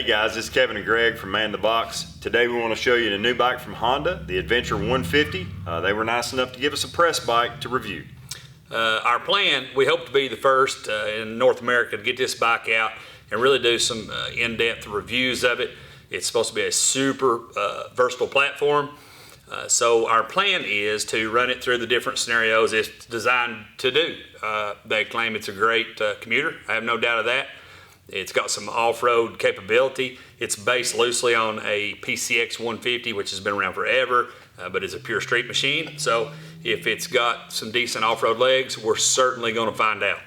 Hey guys, this is Kevin and Greg from Man the Box. Today we want to show you the new bike from Honda, the Adventure 150. They were nice enough to give us a press bike to review. Our plan, we hope to be the first in North America to get this bike out and really do some in-depth reviews of it. It's supposed to be a super versatile platform. So our plan is to run it through the different scenarios it's designed to do. They claim it's a great commuter. I have no doubt of that. It's got some off-road capability. It's based loosely on a PCX 150, which has been around forever, but is a pure street machine. So if it's got some decent off-road legs, we're certainly going to find out.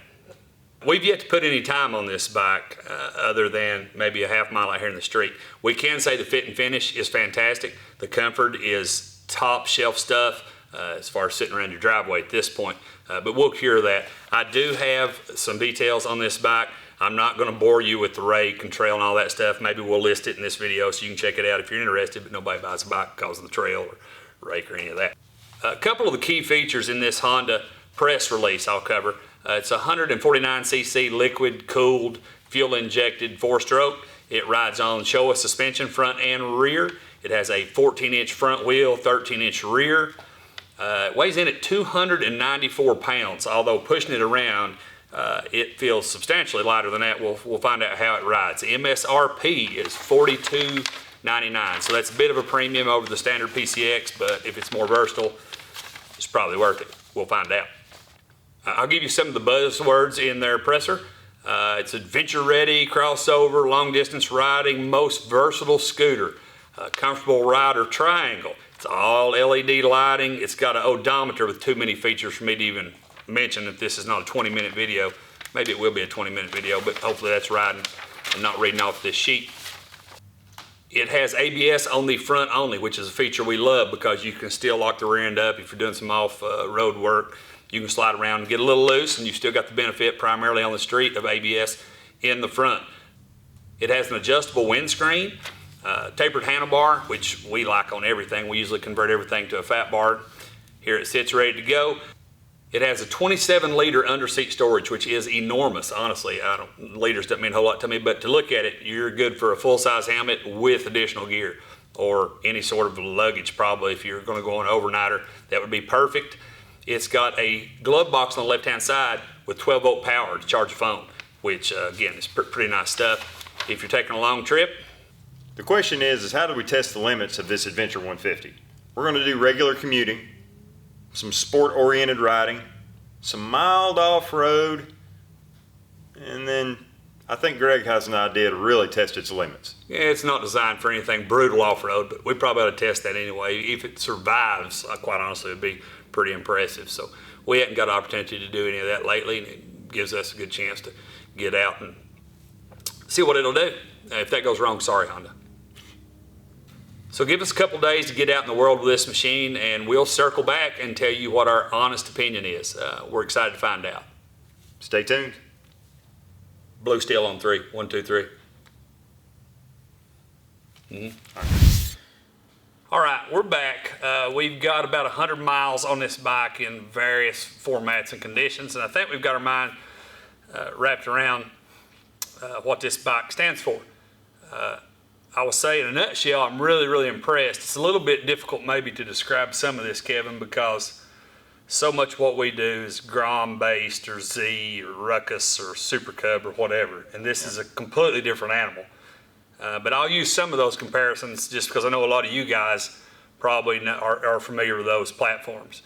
We've yet to put any time on this bike other than maybe a half mile out here in the street. We can say the fit and finish is fantastic. The comfort is top shelf stuff as far as sitting around your driveway at this point, but we'll cure that. I do have some details on this bike. I'm not going to bore you with the rake and trail and all that stuff. Maybe we'll list it in this video so you can check it out if you're interested, but nobody buys a bike because of the trail or rake or any of that. A couple of the key features in this Honda press release I'll cover. It's a 149cc liquid cooled fuel injected 4-stroke. It rides on Showa suspension front and rear. It has a 14-inch front wheel, 13-inch rear. It weighs in at 294 pounds, although pushing it around it feels substantially lighter than that. We'll find out how it rides. The MSRP is $42.99, so that's a bit of a premium over the standard PCX, but if it's more versatile, it's probably worth it. We'll find out. I'll give you some of the buzzwords in their presser. It's adventure ready, crossover, long distance riding, most versatile scooter, comfortable rider triangle. It's all LED lighting. It's got an odometer with too many features for me to even mention that this is not a 20-minute video. Maybe it will be a 20-minute video, but hopefully that's riding and not reading off this sheet. It has ABS on the front only, which is a feature we love because you can still lock the rear end up if you're doing some off-road work. You can slide around and get a little loose, and you still got the benefit primarily on the street of ABS in the front. It has an adjustable windscreen, tapered handlebar, which we like on everything. We usually convert everything to a fat bar. Here it sits ready to go. It has a 27-liter under-seat storage, which is enormous, honestly. Liters doesn't mean a whole lot to me, but to look at it, you're good for a full-size helmet with additional gear or any sort of luggage probably. If you're going to go on an overnighter, that would be perfect. It's got a glove box on the left-hand side with 12-volt power to charge a phone, which, again, is pretty nice stuff if you're taking a long trip. The question is how do we test the limits of this Adventure 150? We're going to do regular commuting, some sport-oriented riding, some mild off-road, and then I think Greg has an idea to really test its limits. Yeah, it's not designed for anything brutal off-road, but we probably ought to test that anyway. If it survives, quite honestly, it would be pretty impressive. So we haven't got an opportunity to do any of that lately, and it gives us a good chance to get out and see what it'll do. If that goes wrong, sorry, Honda. So give us a couple days to get out in the world with this machine, and we'll circle back and tell you what our honest opinion is. We're excited to find out. Stay tuned. Blue steel on 3. 1, 2, 3. All right, we're back. We've got about 100 miles on this bike in various formats and conditions, and I think we've got our mind wrapped around what this bike stands for. I will say in a nutshell, I'm really impressed. It's a little bit difficult maybe to describe some of this, Kevin, because so much what we do is Grom based or Z or Ruckus or Super Cub or whatever, and this is a completely different animal. But I'll use some of those comparisons just because I know a lot of you guys probably are familiar with those platforms.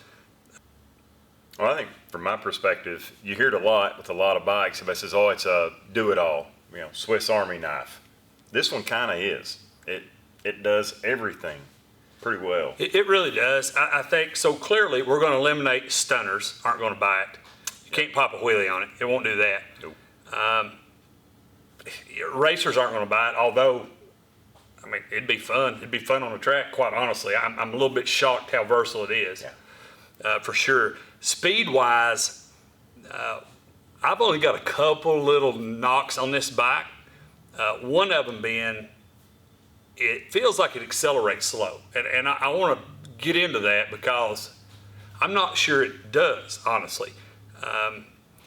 Well, I think from my perspective, you hear it a lot with a lot of bikes. Everybody says, oh, it's a do-it-all, Swiss Army knife. This one kind of is. It does everything pretty well. It really does. I think so. Clearly, we're going to eliminate stunners. Aren't going to buy it. You can't pop a wheelie on it. It won't do that. Nope. Racers aren't going to buy it. Although, I mean, it'd be fun. It'd be fun on the track. Quite honestly, I'm a little bit shocked how versatile it is. Yeah. For sure. Speed-wise, I've only got a couple little knocks on this bike. One of them being, it feels like it accelerates slow. And I want to get into that because I'm not sure it does, honestly.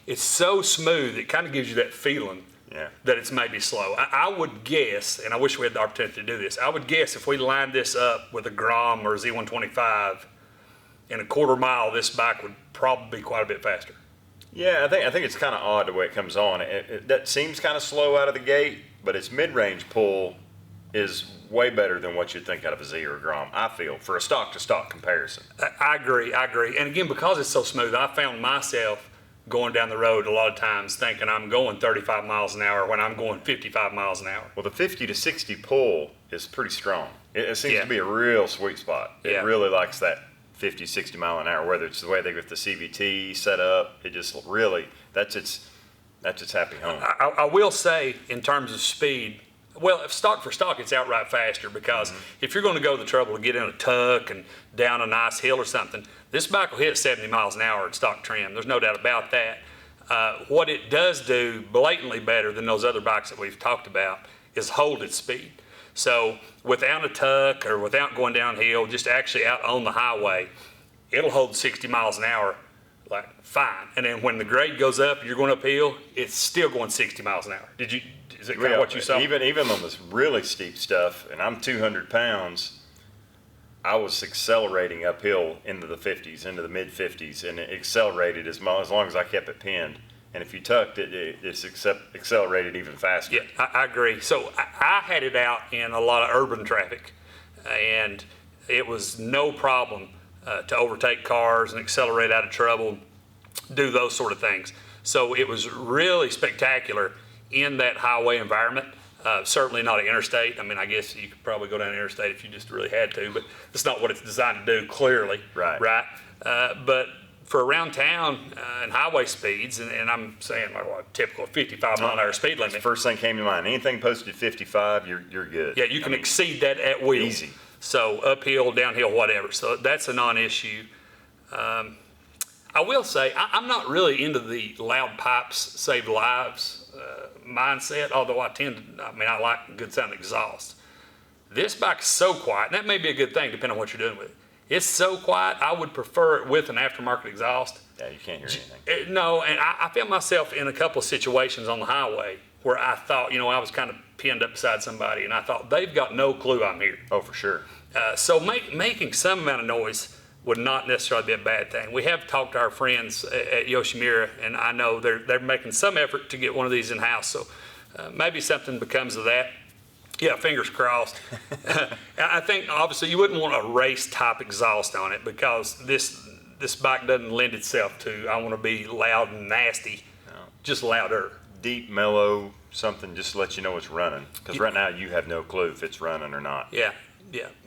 It's so smooth, it kind of gives you that feeling Yeah. that it's maybe slow. I would guess, and I wish we had the opportunity to do this, I would guess if we lined this up with a Grom or a Z125, in a quarter mile, this bike would probably be quite a bit faster. Yeah, I think it's kind of odd the way it comes on. That seems kind of slow out of the gate, but its mid-range pull is way better than what you'd think out of a Z or a Grom, I feel, for a stock-to-stock comparison. I agree. And again, because it's so smooth, I found myself going down the road a lot of times thinking I'm going 35 miles an hour when I'm going 55 miles an hour. Well, the 50 to 60 pull is pretty strong. It seems to be a real sweet spot. It really likes that 50, 60 mile an hour, whether it's the way they get the CVT set up. It just really, that's its happy home. I will say, in terms of speed, well, if stock for stock, it's outright faster because if you're going to go to the trouble to get in a tuck and down a nice hill or something, this bike will hit 70 miles an hour at stock trim. There's no doubt about that. What it does do blatantly better than those other bikes that we've talked about is hold its speed. So without a tuck or without going downhill, just actually out on the highway, it'll hold 60 miles an hour like fine. And then when the grade goes up, you're going uphill, it's still going 60 miles an hour. Is it kind of what you saw? Even on this really steep stuff, and I'm 200 pounds, I was accelerating uphill into the 50s, into the mid 50s, and it accelerated as long as I kept it pinned. And if you tucked it, it's accelerated even faster. Yeah, I agree. So I had it out in a lot of urban traffic, and it was no problem to overtake cars and accelerate out of trouble, do those sort of things. So it was really spectacular in that highway environment. Certainly not an interstate. I mean, I guess you could probably go down an interstate if you just really had to, but that's not what it's designed to do, clearly. Right. But for around town and highway speeds, and I'm saying like a typical 55 mile an hour speed limit. First thing came to mind. Anything posted 55, you're good. Yeah, you can exceed that at will. Easy. So uphill, downhill, whatever. So that's a non-issue. I will say I'm not really into the loud pipes save lives mindset, although I like good sound exhaust. This bike is so quiet, and that may be a good thing depending on what you're doing with it. It's so quiet, I would prefer it with an aftermarket exhaust. Yeah, you can't hear anything. No, and I found myself in a couple of situations on the highway where I thought, I was kind of pinned up beside somebody, and I thought, they've got no clue I'm here. Oh, for sure. So making some amount of noise would not necessarily be a bad thing. We have talked to our friends at Yoshimura, and I know they're making some effort to get one of these in-house, so maybe something becomes of that. Yeah, fingers crossed. I think obviously you wouldn't want a race type exhaust on it because this bike doesn't lend itself to, I want to be loud and nasty, just louder. Deep, mellow, something just to let you know it's running. Because right now you have no clue if it's running or not. Yeah,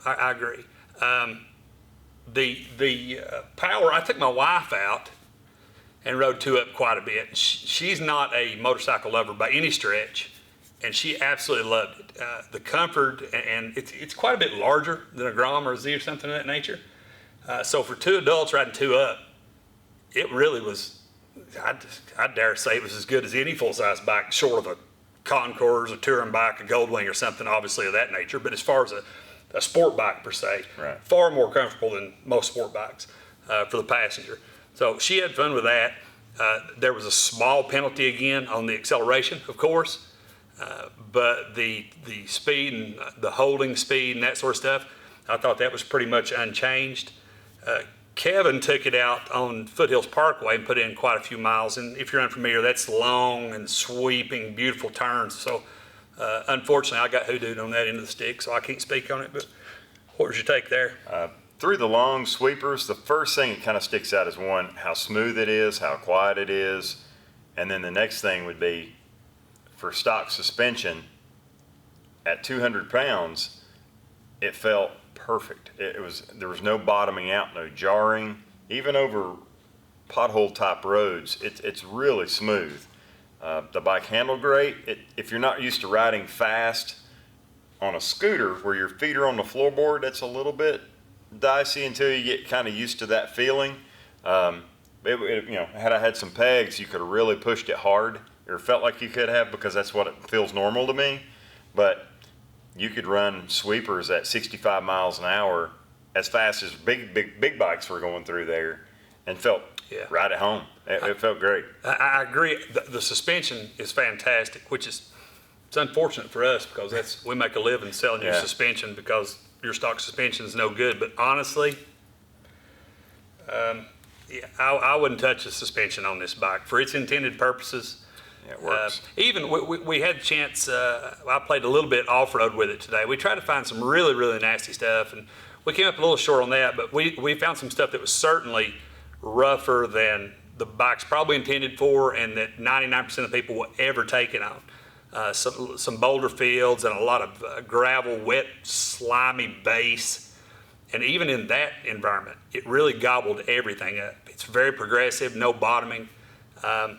I agree. The power, I took my wife out and rode two up quite a bit. She's not a motorcycle lover by any stretch, and she absolutely loved it. The comfort, and it's quite a bit larger than a Grom or a Z or something of that nature. So for two adults riding two up, it really was, I dare say it was as good as any full-size bike, short of a Concours, a touring bike, a Goldwing or something obviously of that nature. But as far as a sport bike per se, right, far more comfortable than most sport bikes for the passenger. So she had fun with that. There was a small penalty again on the acceleration, of course, but the speed and the holding speed and that sort of stuff, I thought that was pretty much unchanged. Kevin took it out on Foothills Parkway and put in quite a few miles. And if you're unfamiliar, that's long and sweeping, beautiful turns. So unfortunately, I got hoodooed on that end of the stick, so I can't speak on it. But what was your take there? Through the long sweepers, the first thing that kind of sticks out is one, how smooth it is, how quiet it is. And then the next thing would be for stock suspension at 200 pounds, it felt perfect. There was no bottoming out, no jarring. Even over pothole type roads, it's really smooth. The bike handled great. If you're not used to riding fast on a scooter where your feet are on the floorboard, that's a little bit dicey until you get kind of used to that feeling. Had I had some pegs, you could have really pushed it hard, or felt like you could have, because that's what it feels normal to me. But you could run sweepers at 65 miles an hour as fast as big bikes were going through there, and felt Yeah. Ride it home. It felt great. I agree. The suspension is fantastic, which is it's unfortunate for us because we make a living selling you suspension because your stock suspension is no good. But honestly, I wouldn't touch the suspension on this bike for its intended purposes. Yeah, it works. Even we had a chance. I played a little bit off road with it today. We tried to find some really nasty stuff, and we came up a little short on that. But we found some stuff that was certainly rougher than the bike's probably intended for, and that 99% of people will ever take it on. Some boulder fields and a lot of gravel, wet, slimy base. And even in that environment, it really gobbled everything up. It's very progressive, no bottoming. I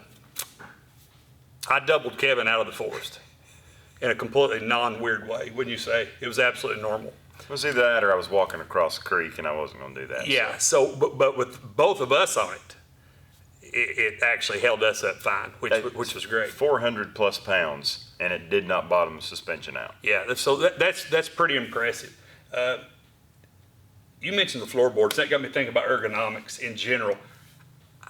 doubled Kevin out of the forest in a completely non-weird way, wouldn't you say? It was absolutely normal. It was either that or I was walking across the creek and I wasn't going to do that. Yeah, but with both of us on it, it actually held us up fine, which was great. 400 plus pounds, and it did not bottom the suspension out. Yeah, that's pretty impressive. You mentioned the floorboards. That got me thinking about ergonomics in general.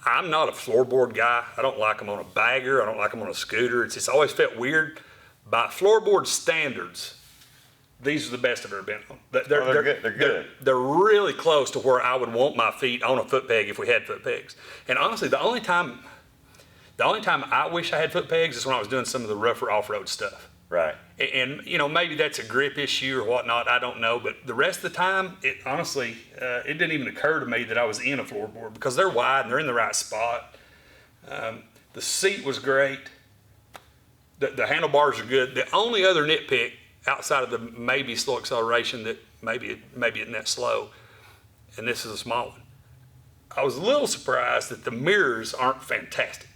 I'm not a floorboard guy. I don't like them on a bagger. I don't like them on a scooter. It's always felt weird. By floorboard standards, these are the best I've ever been on. They're good. They're good. They're really close to where I would want my feet on a foot peg if we had foot pegs. And honestly, the only time I wish I had foot pegs is when I was doing some of the rougher off-road stuff. Right. And maybe that's a grip issue or whatnot. I don't know. But the rest of the time, it honestly, it didn't even occur to me that I was in a floorboard because they're wide and they're in the right spot. The seat was great. The handlebars are good. The only other nitpick outside of the maybe slow acceleration that maybe isn't that slow, and this is a small one, I was a little surprised that the mirrors aren't fantastic.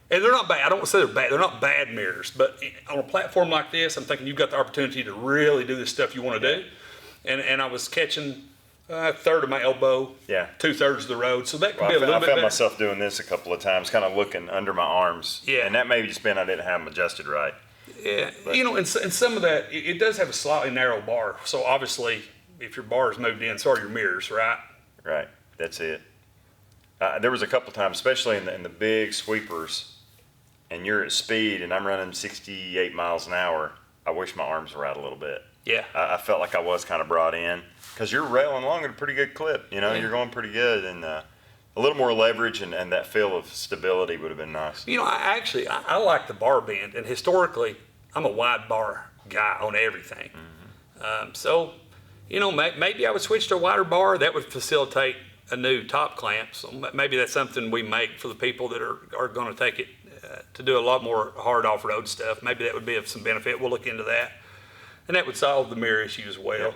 And they're not bad. I don't want to say they're bad. They're not bad mirrors. But on a platform like this, I'm thinking you've got the opportunity to really do the stuff you want to do. And I was catching a third of my elbow, 2/3 of the road. So that could be a little bit better. I found myself doing this a couple of times, kind of looking under my arms. Yeah. And that may just been I didn't have them adjusted right. Yeah. But, and some of that, it does have a slightly narrow bar. So obviously, if your bar is moved in, so are your mirrors, right? Right. That's it. There was a couple times, especially in the big sweepers, and you're at speed, and I'm running 68 miles an hour, I wish my arms were out a little bit. Yeah. I felt like I was kind of brought in, because you're railing along at a pretty good clip. You're going pretty good, and a little more leverage and that feel of stability would have been nice. I like the bar bend, and historically, I'm a wide bar guy on everything. Mm-hmm. Maybe I would switch to a wider bar. That would facilitate a new top clamp. So maybe that's something we make for the people that are going to take it to do a lot more hard off-road stuff. Maybe that would be of some benefit. We'll look into that. And that would solve the mirror issue as well.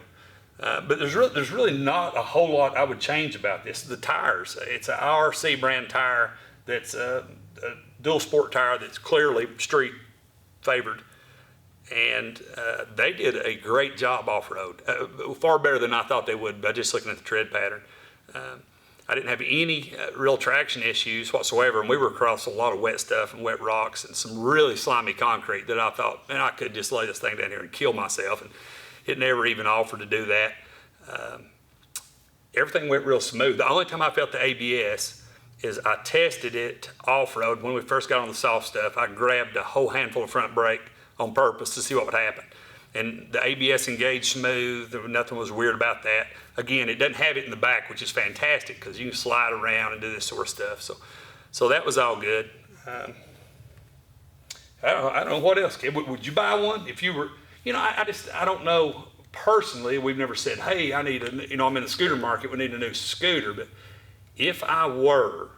Yeah. But there's really not a whole lot I would change about this. The tires, it's an IRC brand tire that's a dual sport tire that's clearly street favored. And they did a great job off-road, far better than I thought they would by just looking at the tread pattern. I didn't have any real traction issues whatsoever, and we were across a lot of wet stuff and wet rocks and some really slimy concrete that I thought, man, I could just lay this thing down here and kill myself, and it never even offered to do that. Everything went real smooth. The only time I felt the ABS is I tested it off-road. When we first got on the soft stuff, I grabbed a whole handful of front brake on purpose to see what would happen. And the ABS engaged smooth. Nothing was weird about that. Again, it doesn't have it in the back, which is fantastic because you can slide around and do this sort of stuff. So that was all good. I don't know what else. Would you buy one if you were? I don't know personally. We've never said, hey, I need I'm in the scooter market. We need a new scooter. But if I were,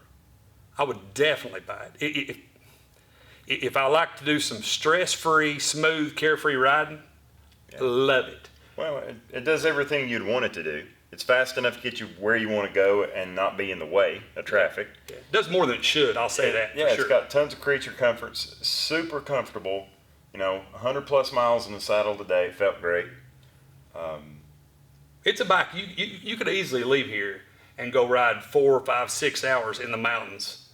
I would definitely buy it. If I like to do some stress-free, smooth, carefree riding, love it. Well, it does everything you'd want it to do. It's fast enough to get you where you want to go and not be in the way of traffic. Yeah. It does more than it should, I'll say that. Yeah, it's got tons of creature comforts, super comfortable. 100 plus miles in the saddle today, felt great. It's a bike. You could easily leave here and go ride 4, 5, 6 hours in the mountains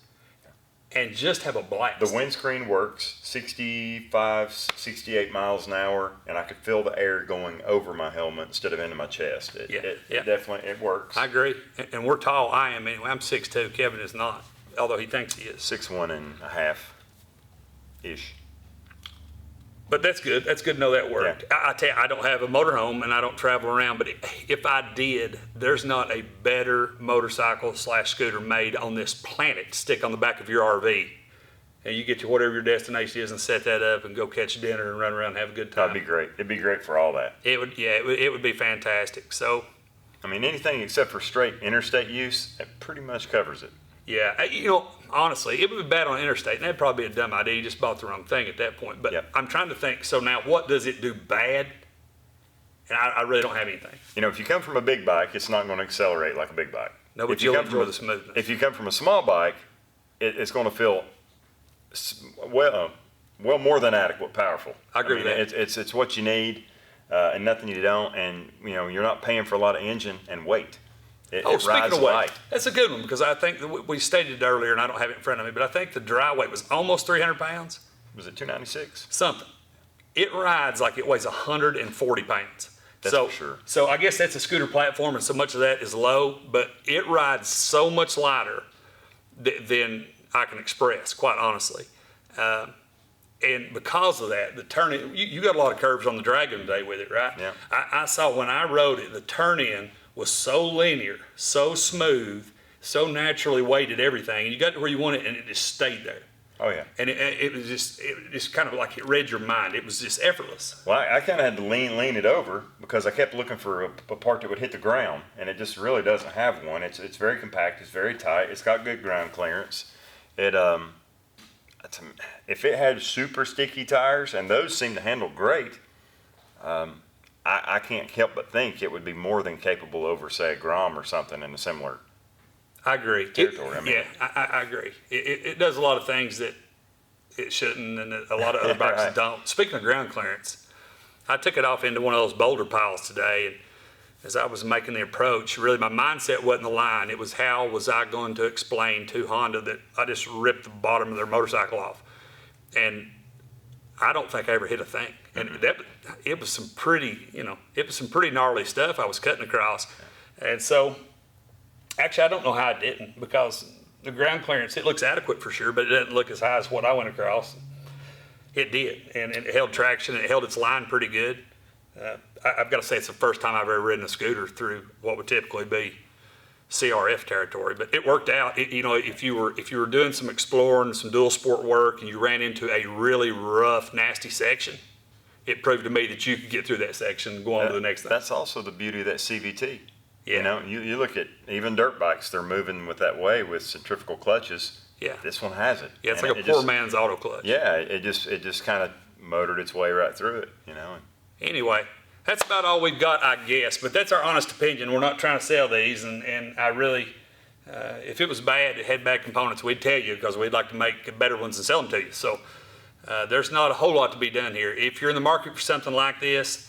and just have a blast. The windscreen works 65, 68 miles an hour, and I could feel the air going over my helmet instead of into my chest. It definitely, it works. I agree. And we're tall. I am anyway. I'm 6'2". Kevin is not, although he thinks he is. 6'1.5-ish. But that's good. That's good to know that worked. Yeah. I tell you, I don't have a motorhome and I don't travel around, but if I did, there's not a better motorcycle/scooter made on this planet to stick on the back of your RV. And you get to whatever your destination is and set that up and go catch dinner and run around and have a good time. That'd be great. It'd be great for all that. It would be fantastic. So, I mean, anything except for straight interstate use, it pretty much covers it. yeah, honestly, it would be bad on interstate, and that'd probably be a dumb idea. You just bought the wrong thing at that point. But Yep. I'm trying to think, so now what does it do bad? And I really don't have anything. If you come from a big bike, it's not going to accelerate like a big bike. No, but If you you'll come from enjoy a- the smoothness. If you come from a small bike, it's going to feel well more than adequate, powerful. I agree with that. It's what you need, and nothing you don't, and you're not paying for a lot of engine and weight. It Speaking rides of weight, light. that's a good one because I think that we stated it earlier, and I don't have it in front of me, but I think the dry weight was almost 300 pounds, Was it 296? something. It rides like it weighs 140 pounds. That's for sure. So I guess that's a scooter platform, and so much of that is low, but it rides so much lighter than I can express, quite honestly. And because of that, the turning, you got a lot of curves on the Dragon today with it, right? Yeah. I saw when I rode it, the turn in was so linear, so smooth, so naturally weighted, everything. And you got to where you want it, and it just stayed there. Oh yeah. And it was just kind of like it read your mind. It was just effortless. Well, I kind of had to lean it over because I kept looking for a part that would hit the ground, and it just really doesn't have one. It's very compact. It's very tight. It's got good ground clearance. If it had super sticky tires, and those seem to handle great, I can't help but think it would be more than capable over, say, a Grom or something in a similar. I agree. Territory. I agree. It does a lot of things that it shouldn't, and that a lot of other bikes Right. don't. Speaking of ground clearance, I took it off into one of those boulder piles today, and as I was making the approach, really my mindset wasn't the line. It was how was I going to explain to Honda that I just ripped the bottom of their motorcycle off, and I don't think I ever hit a thing. And it was some pretty, gnarly stuff I was cutting across, and so. Actually, I don't know how I didn't because the ground clearance, it looks adequate for sure, but it doesn't look as high as what I went across. It did, and it held traction, and it held its line pretty good. I've got to say it's the first time I've ever ridden a scooter through what would typically be CRF territory, but it worked out. If you were doing some exploring, some dual sport work, and you ran into a really rough, nasty section, it proved to me that you could get through that section and go on to the next thing. That's also the beauty of that CVT. Yeah. You look at even dirt bikes, they're moving with that way with centrifugal clutches. Yeah. This one has it. Yeah, it's And like a poor man's auto clutch. Yeah, it just kind of motored its way right through it, Anyway, that's about all we've got, I guess. But that's our honest opinion. We're not trying to sell these, and I really, if it was bad, it had bad components, we'd tell you because we'd like to make better ones and sell them to you. So there's not a whole lot to be done here. If you're in the market for something like this,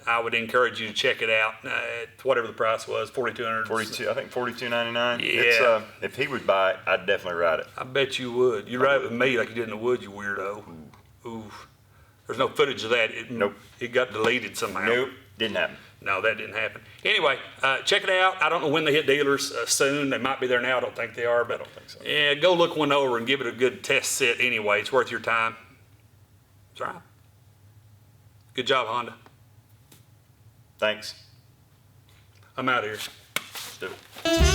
I would encourage you to check it out at whatever the price was, $4,200. 42, I think $42.99. Yeah. If he would buy it, I'd definitely ride it. I bet you would. You ride it with me like you did in the woods, you weirdo. Ooh. There's no footage of that. Nope. It got deleted somehow. Nope, didn't happen. No, that didn't happen. Anyway, check it out. I don't know when they hit dealers soon. They might be there now. I don't think they are. But I don't think so. Yeah, go look one over and give it a good test sit anyway. It's worth your time. That's right. Good job, Honda. Thanks. I'm out of here. Let's do it.